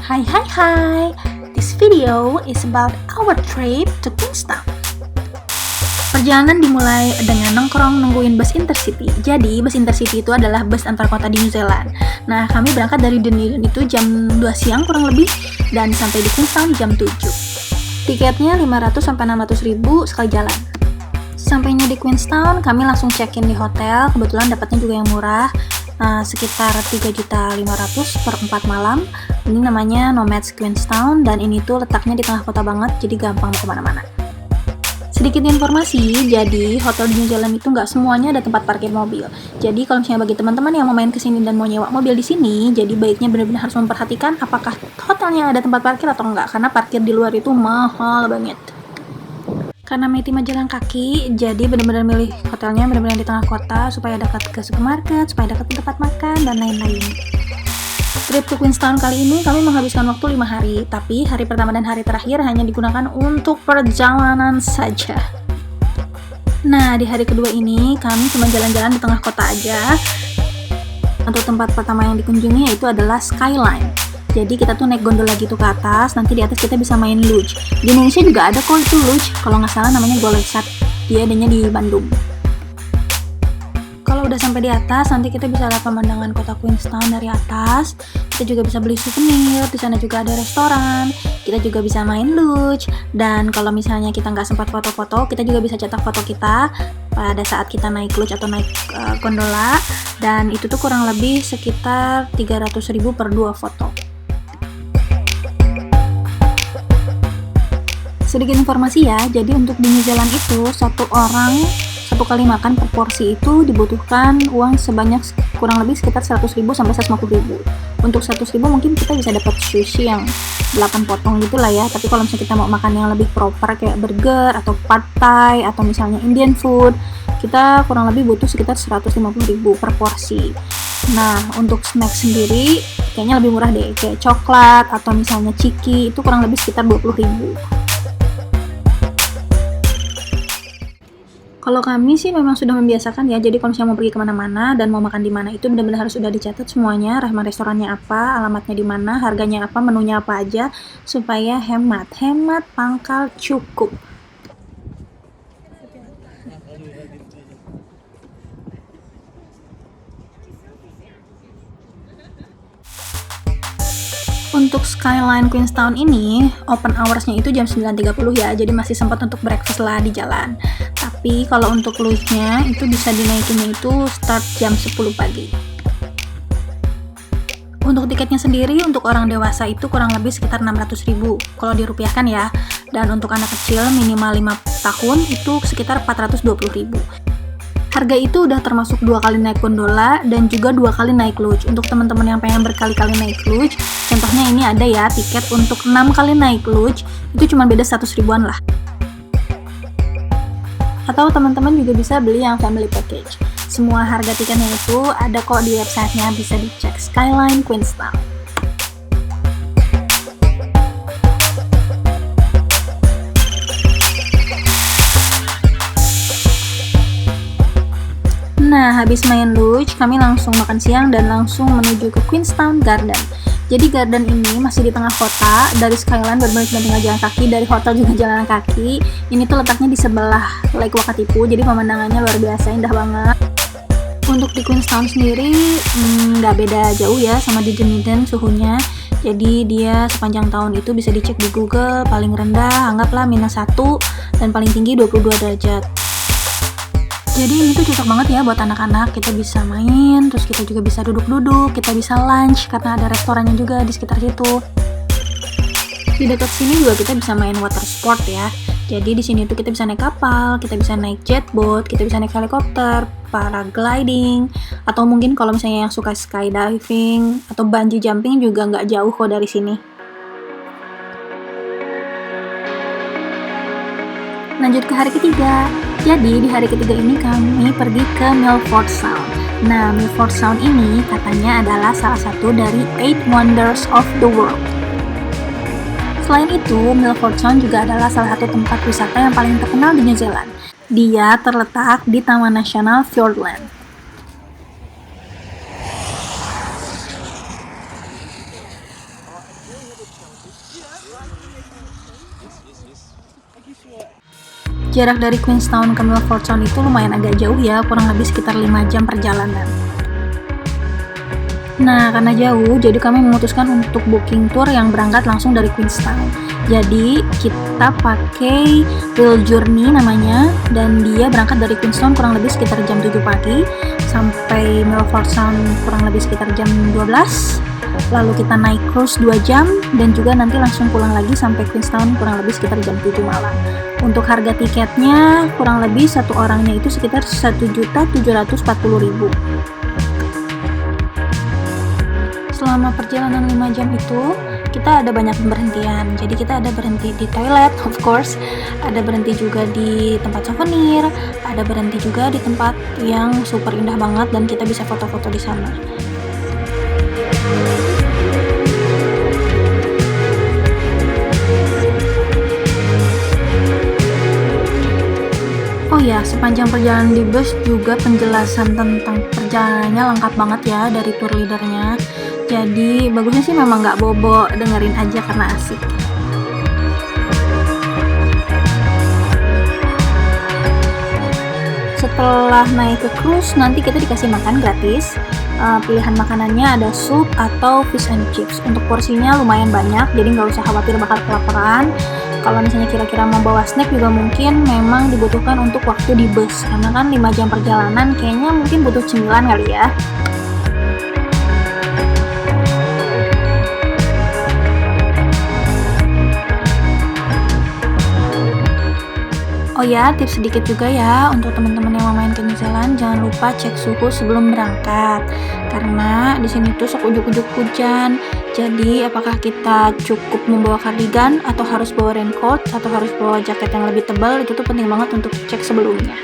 Hai. This video is about our trip to Queenstown. Perjalanan dimulai dengan nongkrong nungguin bus Intercity. Jadi bus Intercity itu adalah bus antar kota di New Zealand. Nah, kami berangkat dari Dunedin itu jam 2 siang kurang lebih dan sampai di Queenstown jam 7. Tiketnya 500 sampai 600 ribu sekali jalan. Sampainya di Queenstown, kami langsung check-in di hotel. Kebetulan dapatnya juga yang murah, sekitar 3.500.000 per 4 malam. Ini namanya Nomads Queenstown dan ini tuh letaknya di tengah kota banget, jadi gampang mau kemana-mana. Sedikit informasi, jadi hotel di New Zealand itu nggak semuanya ada tempat parkir mobil. Jadi kalau misalnya bagi teman-teman yang mau main ke sini dan mau nyewa mobil di sini, jadi baiknya benar-benar harus memperhatikan apakah hotelnya ada tempat parkir atau enggak, karena parkir di luar itu mahal banget. Karena Meti mah jalan kaki, jadi benar-benar milih hotelnya benar-benar di tengah kota supaya dekat ke supermarket, supaya dekat ke tempat makan dan lain-lain. Trip ke Queenstown kali ini kami menghabiskan waktu 5 hari, tapi hari pertama dan hari terakhir hanya digunakan untuk perjalanan saja. Nah, di hari kedua ini kami cuma jalan-jalan di tengah kota aja. Untuk tempat pertama yang dikunjungi yaitu adalah Skyline. Jadi kita tuh naik gondola gitu ke atas, nanti di atas kita bisa main luge. Di Indonesia juga ada kok itu luge, kalau nggak salah namanya Golexat. Dia adanya di Bandung. Kalau udah sampai di atas, nanti kita bisa lihat pemandangan kota Queenstown dari atas. Kita juga bisa beli souvenir, di sana juga ada restoran. Kita juga bisa main luge, dan kalau misalnya kita nggak sempat foto-foto, kita juga bisa cetak foto kita pada saat kita naik luge atau naik gondola. Dan itu tuh kurang lebih sekitar 300.000 per 2 foto. Sedikit informasi ya, jadi untuk di New Zealand itu satu orang satu kali makan per porsi itu dibutuhkan uang sebanyak kurang lebih sekitar 100.000 sampai 150.000. Untuk 100.000 mungkin kita bisa dapat sushi yang 8 potong gitu lah ya, tapi kalau misalnya kita mau makan yang lebih proper kayak burger atau pad thai atau misalnya Indian food, kita kurang lebih butuh sekitar 150.000 per porsi. Nah, untuk snack sendiri kayaknya lebih murah deh, kayak coklat atau misalnya ciki itu kurang lebih sekitar 20.000. Kalau kami sih memang sudah membiasakan ya, jadi kalau misalnya mau pergi kemana-mana dan mau makan di mana itu benar-benar harus sudah dicatat semuanya, nama restorannya apa, alamatnya di mana, harganya apa, menunya apa aja, supaya hemat pangkal cukup. Untuk Skyline Queenstown ini, open hours-nya itu jam 9.30 ya, jadi masih sempat untuk breakfast lah di jalan. Tapi kalau untuk luge-nya itu bisa dinaikinnya itu start jam 10 pagi. Untuk tiketnya sendiri untuk orang dewasa itu kurang lebih sekitar 600.000 kalau dirupiahkan ya. Dan untuk anak kecil minimal 5 tahun itu sekitar 420.000. Harga itu udah termasuk 2 kali naik gondola dan juga 2 kali naik luge. Untuk teman-teman yang pengen berkali-kali naik luge, contohnya ini ada ya tiket untuk 6 kali naik luge, itu cuma beda 100 ribuan lah. Atau teman-teman juga bisa beli yang family package. Semua harga tiketnya itu ada kok di websitenya, bisa dicek Skyline Queenstown. Nah, habis main luge, kami langsung makan siang dan langsung menuju ke Queenstown Garden. Jadi garden ini masih di tengah kota, dari Skyline benar-benar cuma tinggal jalan kaki, dari hotel juga jalan kaki. Ini tuh letaknya di sebelah Lake Wakatipu, jadi pemandangannya luar biasa, indah banget. Untuk di Queenstown sendiri, nggak beda jauh ya sama di Dunedin suhunya. Jadi dia sepanjang tahun itu bisa dicek di Google, paling rendah anggaplah -1 dan paling tinggi 22 derajat. Jadi ini tuh cocok banget ya buat anak-anak, kita bisa main, terus kita juga bisa duduk-duduk, kita bisa lunch karena ada restorannya juga di sekitar situ. Di dekat sini juga kita bisa main water sport ya. Jadi di sini tuh kita bisa naik kapal, kita bisa naik jet boat, kita bisa naik helikopter, paragliding, atau mungkin kalau misalnya yang suka skydiving atau bungee jumping juga nggak jauh kok dari sini. Lanjut ke hari ketiga. Jadi di hari ketiga ini kami pergi ke Milford Sound. Nah, Milford Sound ini katanya adalah salah satu dari 8 Wonders of the World. Selain itu, Milford Sound juga adalah salah satu tempat wisata yang paling terkenal di New Zealand. Dia terletak di Taman Nasional Fiordland. Jarak dari Queenstown ke Milford Sound itu lumayan agak jauh ya, kurang lebih sekitar 5 jam perjalanan. Nah, karena jauh, jadi kami memutuskan untuk booking tour yang berangkat langsung dari Queenstown. Jadi, kita pakai Real Journey namanya, dan dia berangkat dari Queenstown kurang lebih sekitar jam 7 pagi, sampai Milford Sound kurang lebih sekitar jam 12. Lalu kita naik cruise 2 jam, dan juga nanti langsung pulang lagi sampai Queenstown kurang lebih sekitar jam 7 malam. Untuk harga tiketnya, kurang lebih satu orangnya itu sekitar 1.740.000. Selama perjalanan 5 jam itu, kita ada banyak pemberhentian. Jadi kita ada berhenti di toilet, of course, ada berhenti juga di tempat souvenir, ada berhenti juga di tempat yang super indah banget dan kita bisa foto-foto di sana. Oh ya, sepanjang perjalanan di bus juga penjelasan tentang perjalanannya lengkap banget ya dari tour leadernya. Jadi bagusnya sih memang nggak bobo, dengerin aja karena asik. Setelah naik ke cruise, nanti kita dikasih makan gratis. Pilihan makanannya ada sup atau fish and chips. Untuk porsinya lumayan banyak, jadi nggak usah khawatir bakal kelaparan. Kalau misalnya kira-kira mau bawa snack juga mungkin memang dibutuhkan untuk waktu di bus. Karena kan 5 jam perjalanan, kayaknya mungkin butuh cemilan kali ya. Oh ya, tips sedikit juga ya untuk teman-teman yang mau main ke New Zealand, jangan lupa cek suhu sebelum berangkat. Karena di sini tuh sok ujuk-ujuk hujan. Jadi, apakah kita cukup membawa kardigan atau harus bawa raincoat atau harus bawa jaket yang lebih tebal, itu tuh penting banget untuk cek sebelumnya.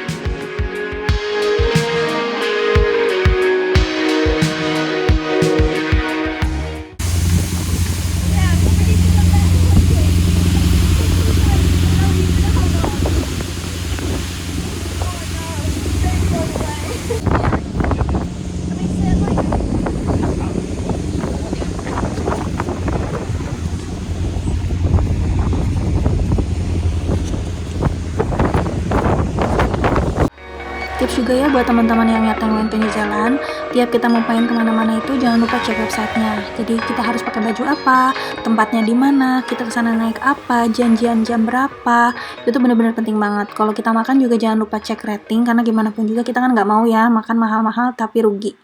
Tips juga ya buat teman-teman yang main ke New Zealand, tiap kita mau main kemana-mana itu jangan lupa cek websitenya. Jadi kita harus pakai baju apa, tempatnya di mana, kita kesana naik apa, janjian jam berapa, itu benar-benar penting banget. Kalau kita makan juga jangan lupa cek rating, karena gimana pun juga kita kan nggak mau ya makan mahal-mahal tapi rugi.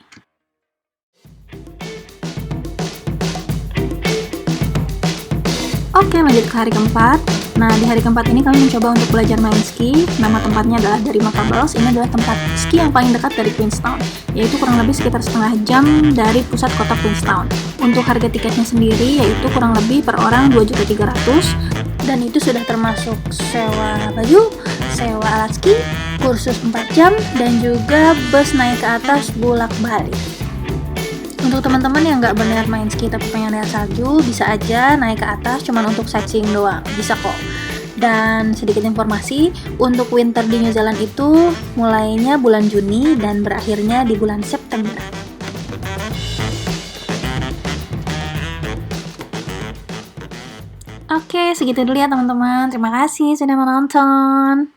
Oke, lanjut ke hari keempat. Nah, di hari keempat ini kami mencoba untuk belajar main ski. Nama tempatnya adalah Darima Pebbles. Ini adalah tempat ski yang paling dekat dari Queenstown, yaitu kurang lebih sekitar setengah jam dari pusat kota Queenstown. Untuk harga tiketnya sendiri yaitu kurang lebih per orang 2.300.000, dan itu sudah termasuk sewa baju, sewa alat ski, kursus 4 jam, dan juga bus naik ke atas bolak-balik. Untuk teman-teman yang nggak benar main ski tapi pengen lihat salju, bisa aja naik ke atas cuman untuk sightseeing doang, bisa kok. Dan sedikit informasi, untuk winter di New Zealand itu mulainya bulan Juni dan berakhirnya di bulan September. Oke, segitu dulu ya teman-teman. Terima kasih sudah menonton.